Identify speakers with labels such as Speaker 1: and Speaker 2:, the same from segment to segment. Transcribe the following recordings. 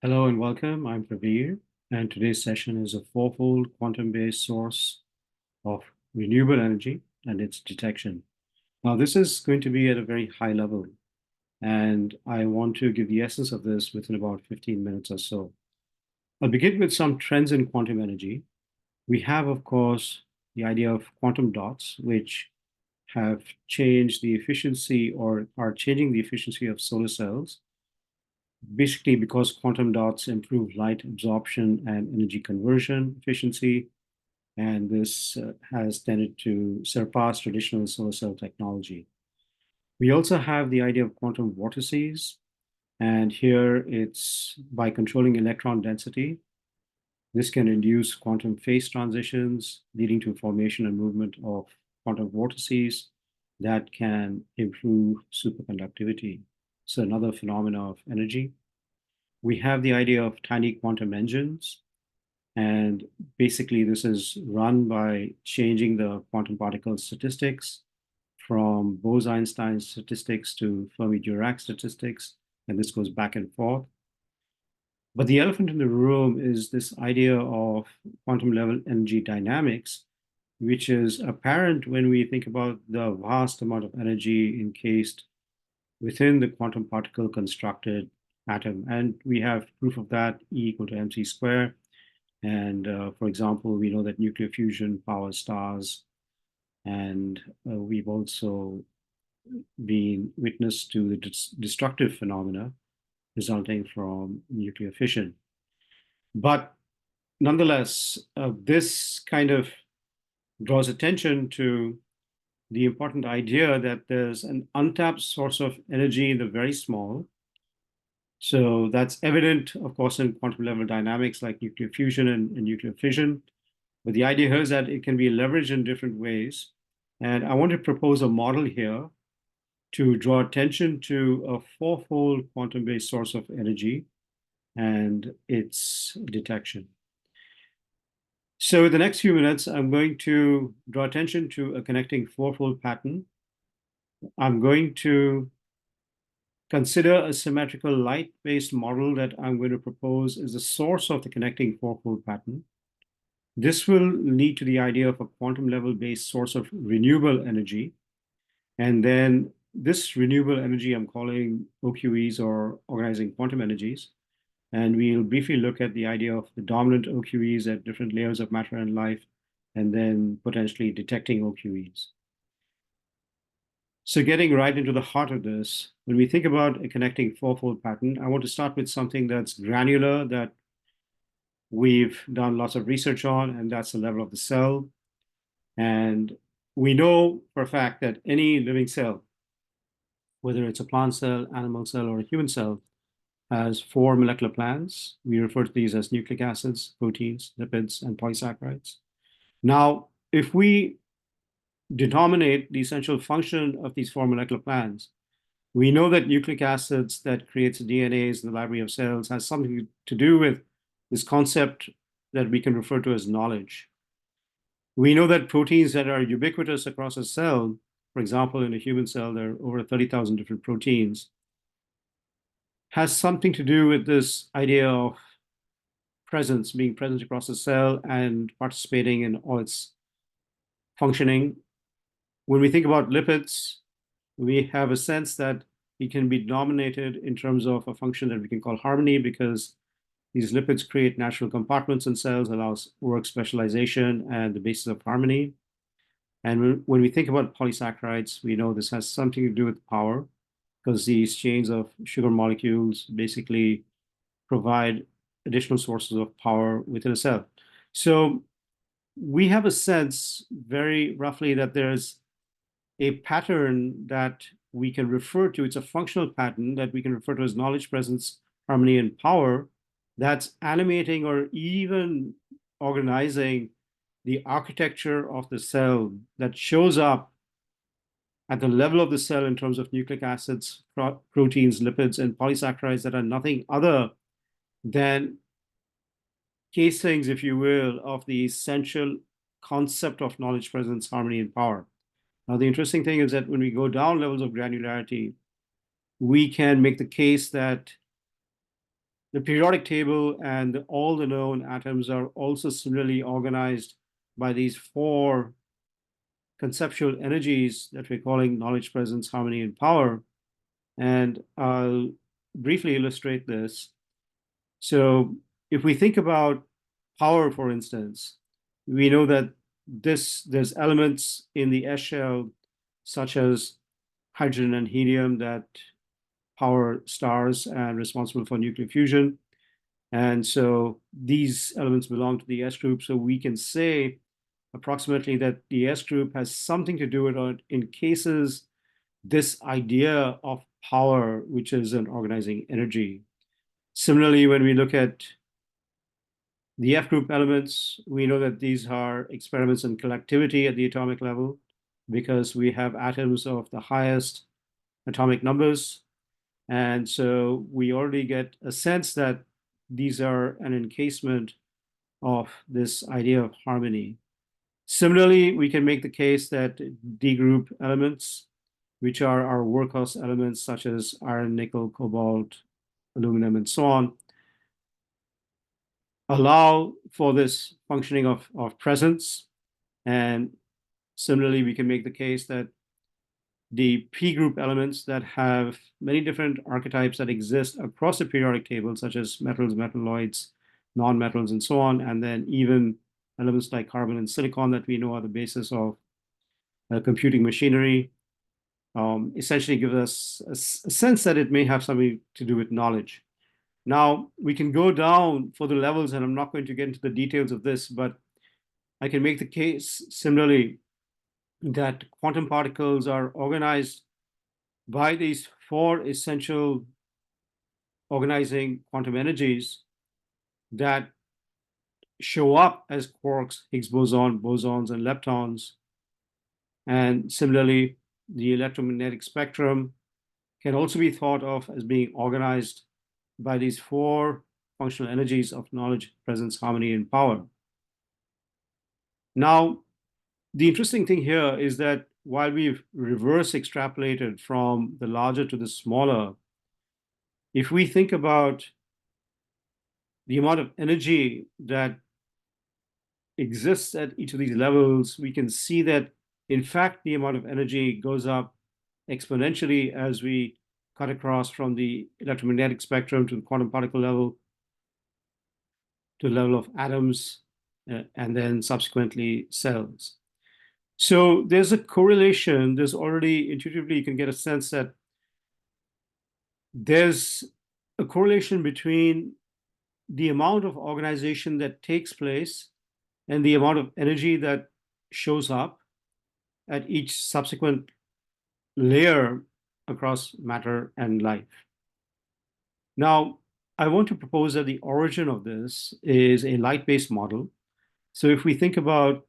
Speaker 1: Hello and welcome. I'm Pravir, and today's session is a fourfold quantum-based source of renewable energy and its detection. Now, this is going to be at a very high level, and I want to give the essence of this within about 15 minutes or so. I'll begin with some trends in quantum energy. We have, of course, the idea of quantum dots, which have changed the efficiency or are changing the efficiency of solar cells basically because quantum dots improve light absorption and energy conversion efficiency, and this has tended to surpass traditional solar cell technology. We also have the idea of quantum vortices, and here it's by controlling electron density. This can induce quantum phase transitions, leading to formation and movement of quantum vortices that can improve superconductivity. So another phenomena of energy. We have the idea of tiny quantum engines. And basically, this is run by changing the quantum particle statistics from Bose-Einstein statistics to Fermi-Dirac statistics. And this goes back and forth. But the elephant in the room is this idea of quantum level energy dynamics, which is apparent when we think about the vast amount of energy encased within the quantum particle constructed atom. And we have proof of that, E equal to mc squared. And for example, we know that nuclear fusion powers stars. And we've also been witness to the destructive phenomena resulting from nuclear fission. But nonetheless, this kind of draws attention to the important idea that there's an untapped source of energy in the very small. So that's evident, of course, in quantum level dynamics like nuclear fusion and nuclear fission. But the idea here is that it can be leveraged in different ways. And I want to propose a model here to draw attention to a fourfold quantum-based source of energy and its detection. So in the next few minutes, I'm going to draw attention to a connecting fourfold pattern. I'm going to consider a symmetrical light-based model that I'm going to propose as the source of the connecting fourfold pattern. This will lead to the idea of a quantum level-based source of renewable energy. And then this renewable energy I'm calling OQEs, or organizing quantum energies. And we'll briefly look at the idea of the dominant OQEs at different layers of matter and life, and then potentially detecting OQEs. So getting right into the heart of this, when we think about a connecting fourfold pattern, I want to start with something that's granular, that we've done lots of research on, and that's the level of the cell. And we know for a fact that any living cell, whether it's a plant cell, animal cell, or a human cell, has four molecular plans. We refer to these as nucleic acids, proteins, lipids, and polysaccharides. Now, if we denominate the essential function of these four molecular plans, we know that nucleic acids that creates DNAs in the library of cells has something to do with this concept that we can refer to as knowledge. We know that proteins that are ubiquitous across a cell, for example, in a human cell, there are over 30,000 different proteins, has something to do with this idea of presence, being present across the cell and participating in all its functioning. When we think about lipids, we have a sense that it can be denominated in terms of a function that we can call harmony, because these lipids create natural compartments in cells, allows work specialization and the basis of harmony. And when we think about polysaccharides, we know this has something to do with power, because these chains of sugar molecules basically provide additional sources of power within a cell. So we have a sense very roughly that there's a pattern that we can refer to. It's a functional pattern that we can refer to as knowledge, presence, harmony, and power, that's animating or even organizing the architecture of the cell, that shows up at the level of the cell in terms of nucleic acids, proteins, lipids, and polysaccharides that are nothing other than casings, if you will, of the essential concept of knowledge, presence, harmony, and power. Now, the interesting thing is that when we go down levels of granularity, we can make the case that The periodic table and all the known atoms are also similarly organized by these four conceptual energies that we're calling knowledge, presence, harmony, and power. And I'll briefly illustrate this. So if we think about power, for instance, we know that there's elements in the S shell, such as hydrogen and helium, that power stars and responsible for nuclear fusion. And so these elements belong to the S group. So we can say approximately that the S group has something to do with it encases this idea of power, which is an organizing energy. Similarly, when we look at the F group elements, we know that these are experiments in collectivity at the atomic level because we have atoms of the highest atomic numbers. And so we already get a sense that these are an encasement of this idea of harmony. Similarly, we can make the case that D group elements, which are our workhorse elements such as iron, nickel, cobalt, aluminum, and so on, allow for this functioning of presence. And similarly, we can make the case that the P group elements that have many different archetypes that exist across the periodic table, such as metals, metalloids, non-metals, and so on, and then even elements like carbon and silicon that we know are the basis of computing machinery, essentially give us a sense that it may have something to do with knowledge. Now, we can go down for the levels, and I'm not going to get into the details of this, but I can make the case similarly that quantum particles are organized by these four essential organizing quantum energies that show up as quarks, Higgs boson, bosons, and leptons. And similarly, the electromagnetic spectrum can also be thought of as being organized by these four functional energies of knowledge, presence, harmony, and power. Now, the interesting thing here is that while we've reverse extrapolated from the larger to the smaller, if we think about the amount of energy that exists at each of these levels, we can see that, in fact, the amount of energy goes up exponentially as we cut across from the electromagnetic spectrum to the quantum particle level to the level of atoms and then subsequently cells. So there's a correlation. There's already intuitively, you can get a sense that there's a correlation between the amount of organization that takes place and the amount of energy that shows up at each subsequent layer across matter and life. Now, I want to propose that the origin of this is a light-based model. So if we think about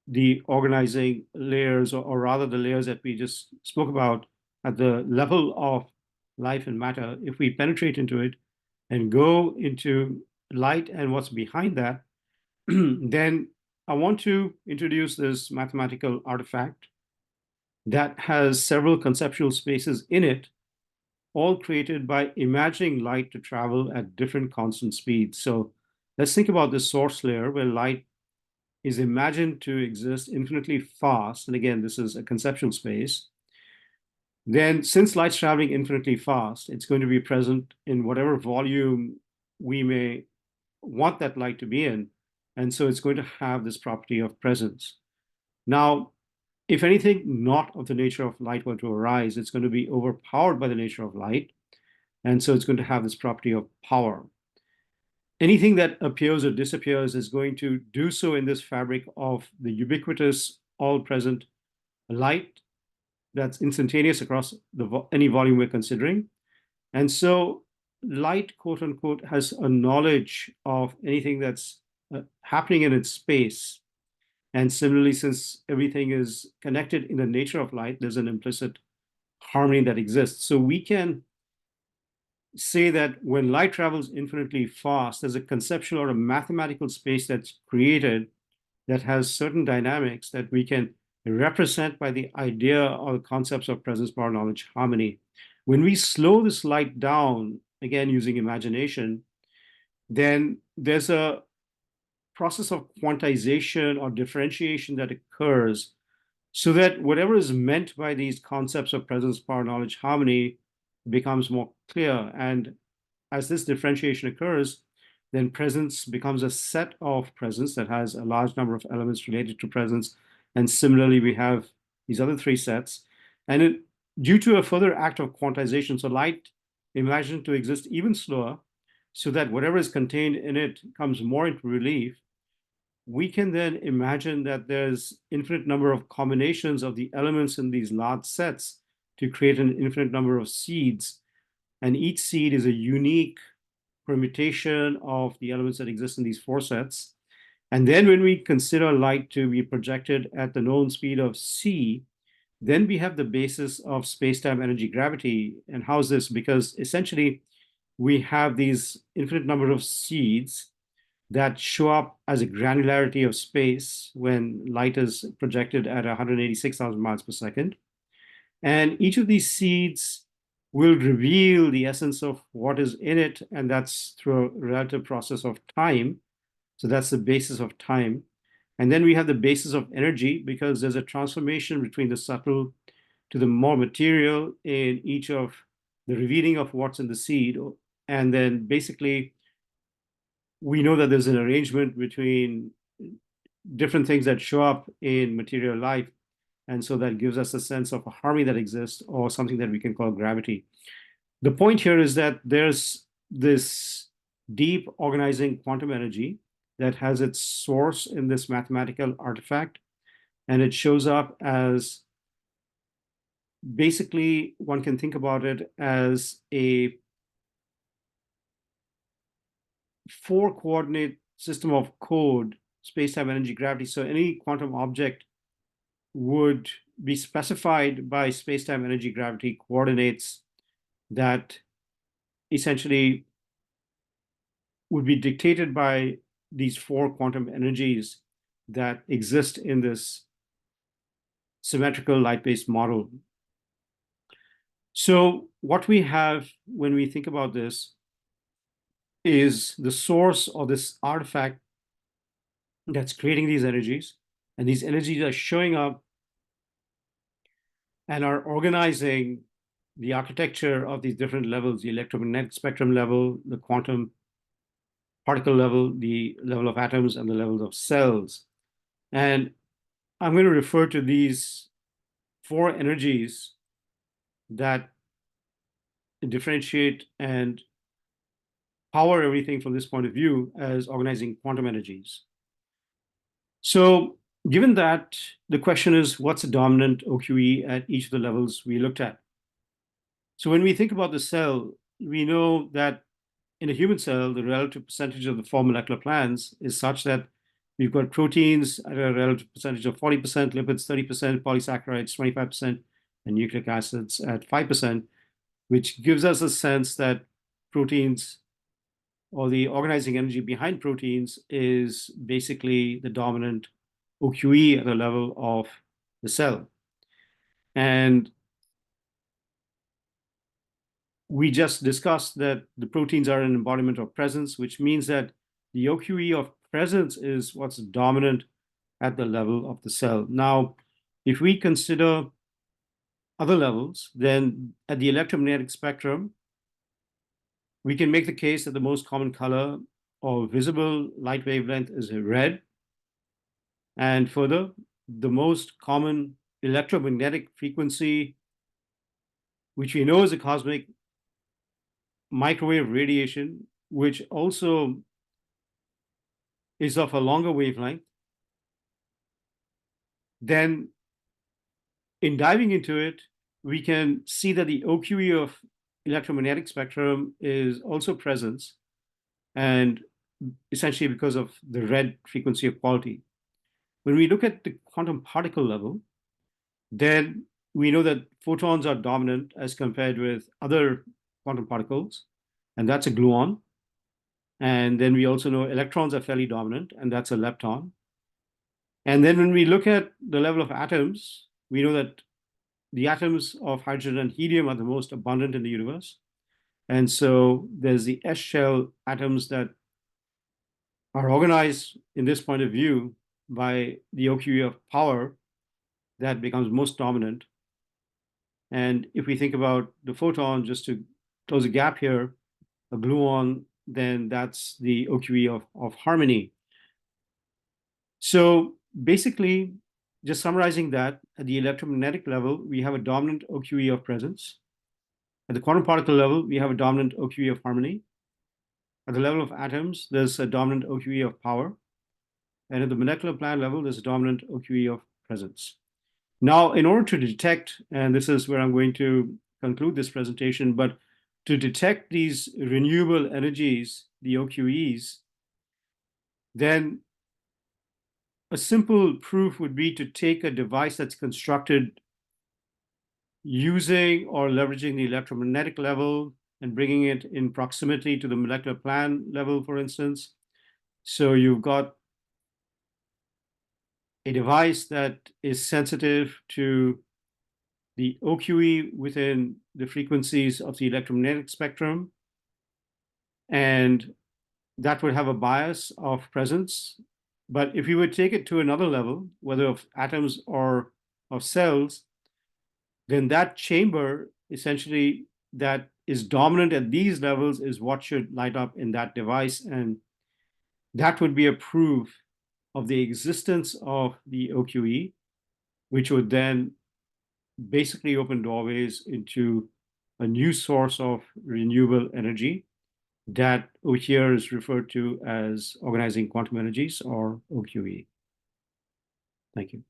Speaker 1: the organizing layers, or rather the layers that we just spoke about at the level of life and matter, if we penetrate into it and go into light and what's behind that, then I want to introduce this mathematical artifact that has several conceptual spaces in it, all created by imagining light to travel at different constant speeds. So let's think about this source layer where light is imagined to exist infinitely fast. And again, this is a conceptual space. Then since light's traveling infinitely fast, it's going to be present in whatever volume we may want that light to be in. And so it's going to have this property of presence. Now, if anything not of the nature of light were to arise, it's going to be overpowered by the nature of light. And so it's going to have this property of power. Anything that appears or disappears is going to do so in this fabric of the ubiquitous, all-present light that's instantaneous across any volume we're considering. And so light, quote unquote, has a knowledge of anything that's happening in its space. And similarly, since everything is connected in the nature of light, there's an implicit harmony that exists. So we can say that when light travels infinitely fast, there's a conceptual or a mathematical space that's created that has certain dynamics that we can represent by the idea or the concepts of presence, power, knowledge, harmony. When we slow this light down again using imagination, then there's a process of quantization or differentiation that occurs so that whatever is meant by these concepts of presence, power, knowledge, harmony becomes more clear. And as this differentiation occurs, then presence becomes a set of presence that has a large number of elements related to presence. And similarly, we have these other three sets. And due to a further act of quantization, so light imagined to exist even slower, so that whatever is contained in it comes more into relief, we can then imagine that there's infinite number of combinations of the elements in these large sets to create an infinite number of seeds. And each seed is a unique permutation of the elements that exist in these four sets. And then when we consider light to be projected at the known speed of c, then we have the basis of space-time energy gravity. And how's this? Because essentially, we have these infinite number of seeds that show up as a granularity of space when light is projected at 186,000 miles per second. And each of these seeds will reveal the essence of what is in it, and that's through a relative process of time. So that's the basis of time. And then we have the basis of energy, because there's a transformation between the subtle to the more material in each of the revealing of what's in the seed. And then basically, we know that there's an arrangement between different things that show up in material life. And so that gives us a sense of a harmony that exists, or something that we can call gravity. The point here is that there's this deep organizing quantum energy that has its source in this mathematical artifact. And it shows up as, basically, one can think about it as a 4-coordinate system of code, space-time energy gravity. So any quantum object would be specified by space-time energy gravity coordinates that essentially would be dictated by these 4 quantum energies that exist in this symmetrical light-based model. So what we have when we think about this is the source or this artifact that's creating these energies, and these energies are showing up and are organizing the architecture of these different levels, the electromagnetic spectrum level, the quantum particle level, the level of atoms, and the levels of cells. And I'm going to refer to these 4 energies that differentiate and power everything from this point of view as organizing quantum energies. So given that, the question is, what's the dominant OQE at each of the levels we looked at? So when we think about the cell, we know that in a human cell, the relative percentage of the 4 molecular plans is such that we've got proteins at a relative percentage of 40%, lipids 30%, polysaccharides 25%, and nucleic acids at 5%, which gives us a sense that proteins, or the organizing energy behind proteins, is basically the dominant OQE at the level of the cell. And we just discussed that the proteins are an embodiment of presence, which means that the OQE of presence is what's dominant at the level of the cell. Now, if we consider other levels, then at the electromagnetic spectrum, we can make the case that the most common color or visible light wavelength is red. And further, the most common electromagnetic frequency, which we know is a cosmic microwave radiation, which also is of a longer wavelength, then in diving into it, we can see that the OQE of electromagnetic spectrum is also presence, and essentially because of the red frequency of quality. When we look at the quantum particle level, then we know that photons are dominant as compared with other quantum particles, and that's a gluon. And then we also know electrons are fairly dominant, and that's a lepton. And then when we look at the level of atoms, we know that the atoms of hydrogen and helium are the most abundant in the universe. And so there's the S shell atoms that are organized in this point of view by the OQE of power that becomes most dominant. And if we think about the photon, just to close a gap here, a gluon, then that's the OQE of harmony. So basically, just summarizing that, at the electromagnetic level, we have a dominant OQE of presence. At the quantum particle level, we have a dominant OQE of harmony. At the level of atoms, there's a dominant OQE of power. And at the molecular plan level, there's a dominant OQE of presence. Now, in order to detect, and this is where I'm going to conclude this presentation, but to detect these renewable energies, the OQEs, then a simple proof would be to take a device that's constructed using or leveraging the electromagnetic level and bringing it in proximity to the molecular plan level, for instance. So you've got a device that is sensitive to the OQE within the frequencies of the electromagnetic spectrum, and that would have a bias of presence. But if you would take it to another level, whether of atoms or of cells, then that chamber essentially that is dominant at these levels is what should light up in that device. And that would be a proof of the existence of the OQE, which would then basically open doorways into a new source of renewable energy that over here is referred to as organizing quantum energies, or OQE. Thank you.